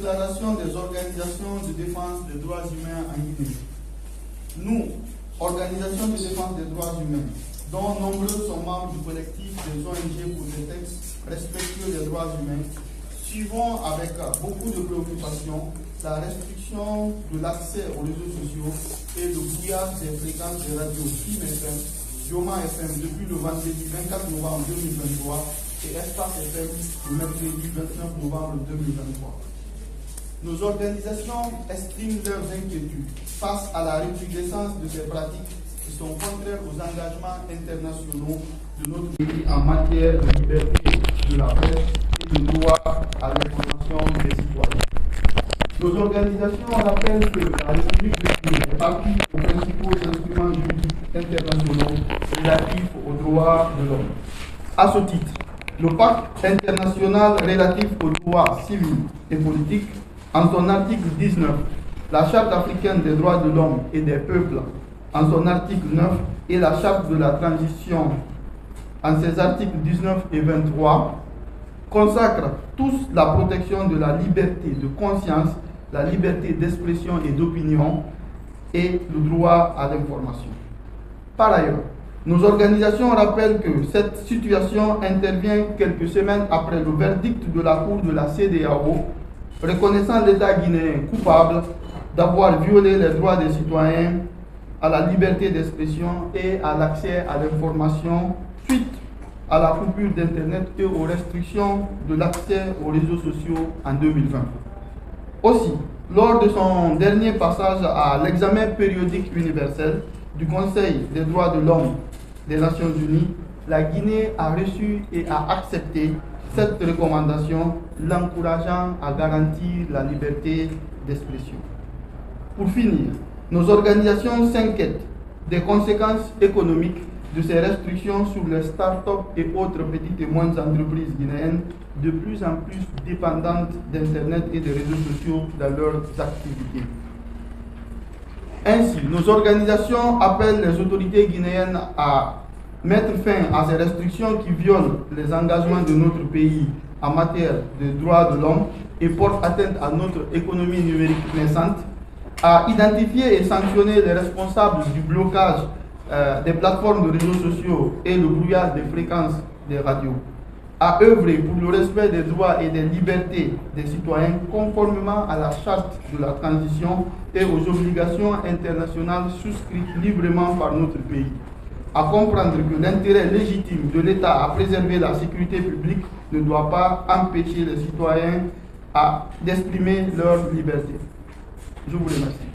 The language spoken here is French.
déclaration des organisations de défense des droits humains en Guinée. Nous, organisations de défense des droits humains, dont nombreux sont membres du collectif des ONG pour des textes respectueux des droits humains, suivons avec beaucoup de préoccupation la restriction de l'accès aux réseaux sociaux et le brouillage des fréquences des radios Prime FM, Dioma FM depuis le vendredi 24 novembre 2023 et Espace FM le mercredi 29 novembre 2023. Nos organisations expriment leurs inquiétudes face à la recrudescence de ces pratiques qui sont contraires aux engagements internationaux de notre pays en matière de liberté de la presse et de droit à l'information des citoyens. Nos organisations rappellent que la République de Guinée est partie aux principaux instruments juridiques internationaux relatifs aux droits de l'homme. À ce titre, le Pacte international relatif aux droits civils et politiques, en son article 19, la Charte africaine des droits de l'homme et des peuples, en son article 9, et la Charte de la transition, en ses articles 19 et 23, consacrent tous la protection de la liberté de conscience, la liberté d'expression et d'opinion et le droit à l'information. Par ailleurs, nos organisations rappellent que cette situation intervient quelques semaines après le verdict de la Cour de la CEDEAO reconnaissant l'État guinéen coupable d'avoir violé les droits des citoyens à la liberté d'expression et à l'accès à l'information suite à la coupure d'Internet et aux restrictions de l'accès aux réseaux sociaux en 2020. Aussi, lors de son dernier passage à l'examen périodique universel du Conseil des droits de l'homme des Nations Unies, la Guinée a reçu et a accepté cette recommandation, l'encourageant à garantir la liberté d'expression. Pour finir, nos organisations s'inquiètent des conséquences économiques de ces restrictions sur les start-up et autres petites et moyennes entreprises guinéennes de plus en plus dépendantes d'Internet et des réseaux sociaux dans leurs activités. Ainsi, nos organisations appellent les autorités guinéennes à mettre fin à ces restrictions qui violent les engagements de notre pays en matière de droits de l'homme et portent atteinte à notre économie numérique naissante, à identifier et sanctionner les responsables du blocage des plateformes de réseaux sociaux et le brouillage des fréquences des radios, à œuvrer pour le respect des droits et des libertés des citoyens conformément à la charte de la transition et aux obligations internationales souscrites librement par notre pays, à comprendre que l'intérêt légitime de l'État à préserver la sécurité publique ne doit pas empêcher les citoyens d'exprimer leur liberté. Je vous remercie.